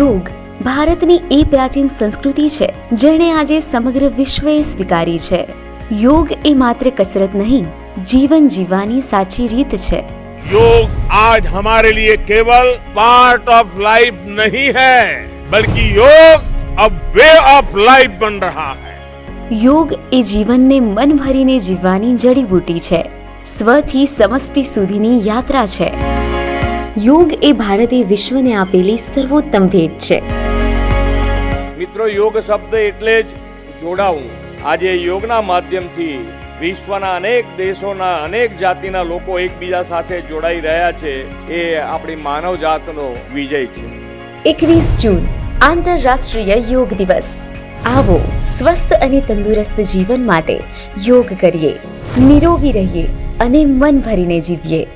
યોગ ભારતની એ પ્રાચીન સંસ્કૃતિ છે જેણે આજે સમગ્ર વિશ્વએ સ્વીકારી છે. યોગ એ માત્ર કસરત નહીં, જીવન જીવવાની સાચી રીત છે. योग आज हमारे लिए केवल पार्ट ऑफ लाइफ नहीं है, बल्कि योग अब वे ऑफ लाइफ बन रहा है. યોગ એ જીવનને મન ભરીને જીવવાની જડીબુટી છે, સ્વથી સમષ્ટિ સુધીની યાત્રા છે. યોગ એ ભારતે વિશ્વને આપેલી સર્વોત્તમ ભેટ છે. મિત્રો, યોગ શબ્દ એટલે જ જોડાવું. આજે યોગના માધ્યમથી વિશ્વના અનેક દેશોના અનેક જાતિના લોકો એકબીજા સાથે જોડાઈ રહ્યા છે. એ આપણી માનવ જાતનો વિજય છે. 21 જૂન આંતરરાષ્ટ્રીય યોગ દિવસ. આવો સ્વસ્થ અને તંદુરસ્ત જીવન માટે યોગ કરીએ, નિરોગી રહીએ અને મન ભરીને જીવીએ.